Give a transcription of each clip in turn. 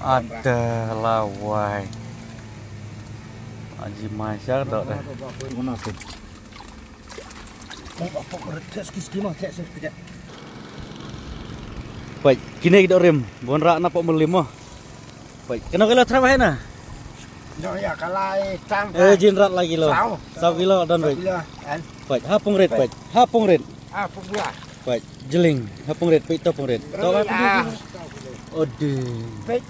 Ada lawai. Aji masyar dok dah. Baik, kini kita rem. Bon rak nak pok melim mah. Baik, kena kilo terapa na? Ya kalai tang. Jin rat lagi lo. 1 kilo dan baik. Baik, hapung red baik. Hapung red. Hapung lah. Baik, jeling. Hapung red, baik topung red. Tahu apa? Ode. Baik.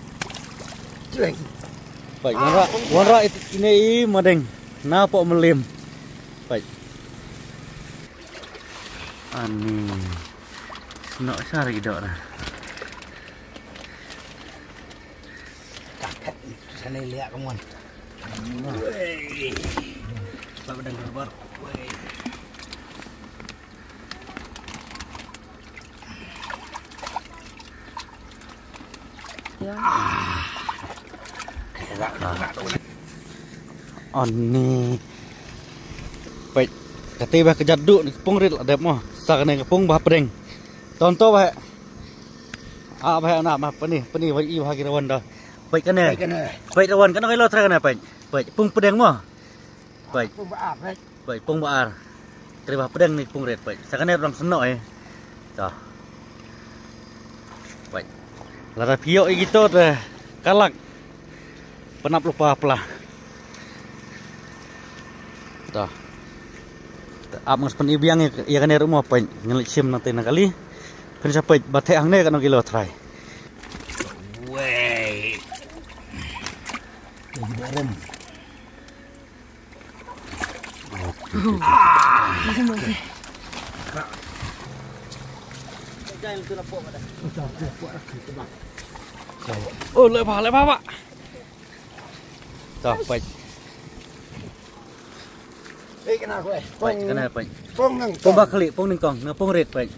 Jeling. Baik, bon rak ini madeng. Na pok melim. Baik. Ani. Nak sari dok dah. Kakak sana lihat kawan. Wei. Bapak dah berbuat. Wei. Ani. Baik. Kati bah kejaduk ni kepung rit adep mah. Sakane kepung bah pedeng. Tonton bah. Bah anak mah pani bah i bah kirawan dah. Baik kene. Baik rawan kana kilo tra kana baik. Baik pung pedeng mah. Baik. Pung baar baik. Baik pung baar. Kri bah pedeng ni kepung rit baik. Sakane orang senok Dah. Baik. Lara piok gitu dah. Kalak. Penap lupa apalah. Dah. Mas pen ibiang ya kan rumah apa ngelik sim nanti nakali kan sampai batek ang ne kan kilo try. Wei. Garam. Oh, lepas pak. Dah, baik. Kena aku Baik, kena baik. Pung nang. Pung bakali, pung ningkong, pung red baik.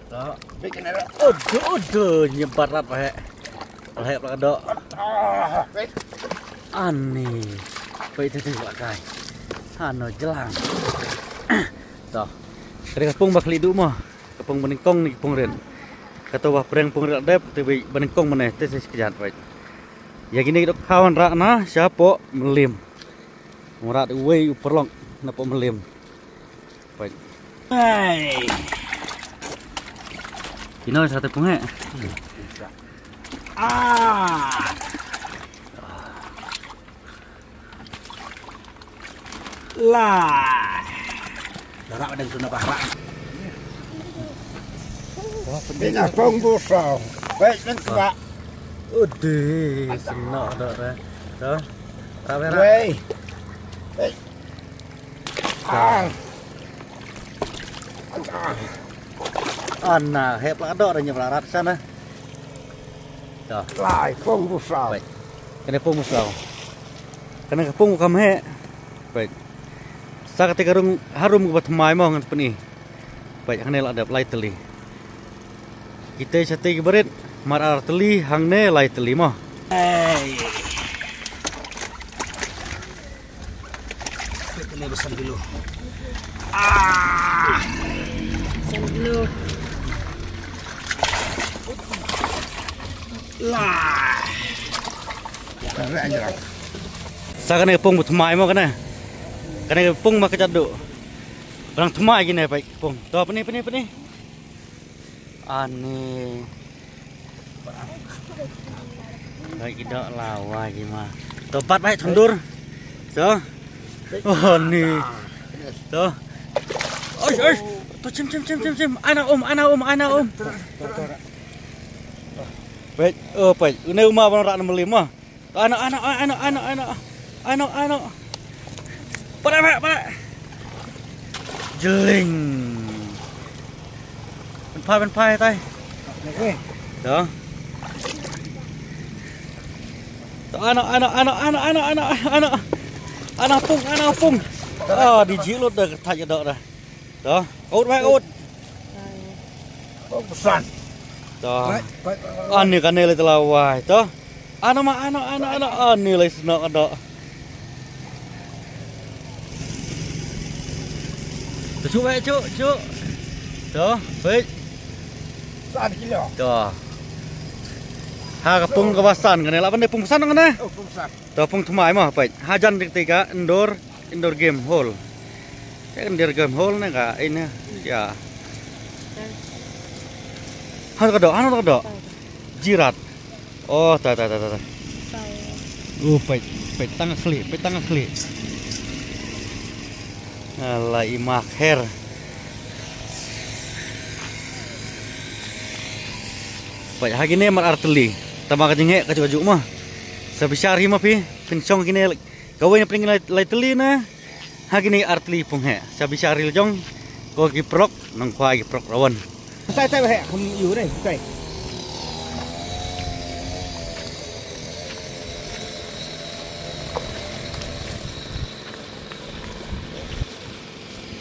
Dah. Kena. Aduh, nyebat rat baik. Baik pula dok. Baik. Ani. Baik tu pakai. Ano jelang. Dah. Kena pung bakali du mah. Kepung beningkong ni pung red. Kata wah pereng pung red dep, tapi beningkong mana? Tes sekejap baik. Ya gini dok kawan rak na siapa melim. Murat wei uperlong napa melim. Baik. Hai. Kino satu punge. Lah. Darak dan tuna bahra. Ini pung busau. Baik dan tua. Ode, senok dok dah. Dah. Rawe. Wei. Baik. Ana hep lah dok dah nyeblarat sana. Dah. Lai pung busau. Baik. Kena pung musau. Kena kepung kam he. Baik. Sa ketika harum ke batmai mau ngan peni. Baik hang ne ada lai teli. Kita sate berit marar teli hang ne lai teli mah. Hei. Kita besar dulu. Besar dulu. Lah. Keren aja. Sa kena kepung batmai mau kena. Kena kepung mak kejaduk. Orang temai gini baik kepung. Tu apa ni? Ani. Baik tidak lawa gimana. Tempat baik tundur. So. Oh ni. So. Oi. Tu cim. Ana om. Baik, baik. Ini rumah orang rak nombor 5. Anak. Pada. Jeling. Penpai tai. Okey. Dah. Tu anak pung. Dijilut dah ketaj dak dah. Dah, out. Besar. Dah. Ani kan nilai telawai, dah. Anak ani lai senok dak. Cuk. Dah, baik. 1 kilo. Dah. kapung kawasan kan lah pandai pung pesan kan eh. Oh, pungsan. Tuh pung thumai mah baik. Hajan ketiga indoor game hall. Indoor game hall nih kak ini ya. Hano kadok. Jirat. Oh, ta. Baik tangga kli. Alah imak her. Baik hari ni mar arteli. Tambah kajengek kaju mah. Sabisari mah pi pencong kini kau yang pengen lai teli na. Hari ni arteli pung he. Sabisari jong kau kiprok nang kuai kiprok rawan. Sai he, không yếu đây, sai.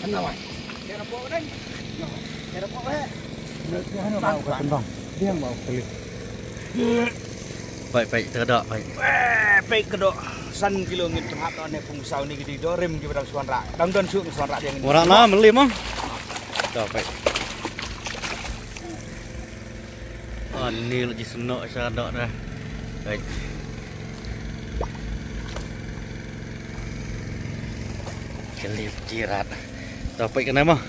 Anh nào vậy? Để nó bộ đây. Để nó bộ hết. Được cho nó vào cái vòng. Riêng vào teli. Baik terdak baik. Baik kedok. San kilo ngit tempat on pung sau ni gidi do rim di bedang suan rak. Dang don suang suan rak dia ngit. Orang na beli mah. Dah baik. Ni lagi senok saya dak dah. Baik. Kelip jirat. Dah baik kena mah.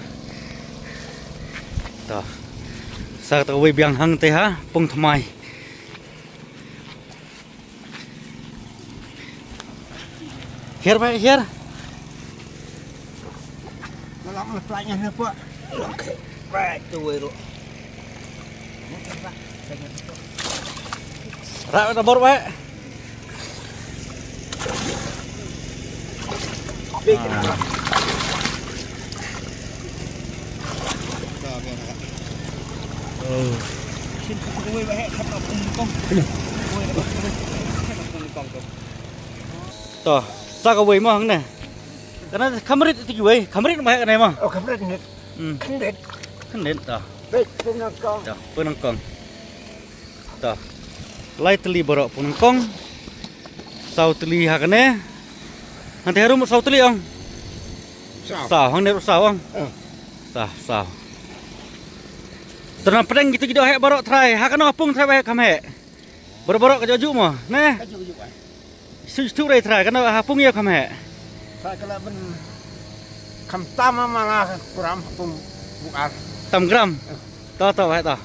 Dah. Saya tahu biang hang teh ha, pung thmai. Hier baik hier. Kalau lepasnya ni pak. Okey. Baik tu wei. Rak dah bor baik. Oh. Sini tu wei baik kata pungkong. Wei dah. Kata pungkong tu. Toh, sa ka wei mah hang ne. Karena kamrit ti wei, kamrit baik kan mah. Oh, kamera ni. Kendet. Kendet toh. Baik, pungkong. Toh, penangkong. Toh. Lai teli borok penangkong. Sau teli hakane. Nanti harum sau teli ong. Sau hang ne sau ong. Sau. Tenang pedang gitu hek borok try. Hakane apung try baik kame. Borok ke joju mah. Neh. Kaju pak. Susu rai try kana apung ya kame. Saya kalau ben kam tama malah kurang pun buar. Tam gram. Toh baik toh.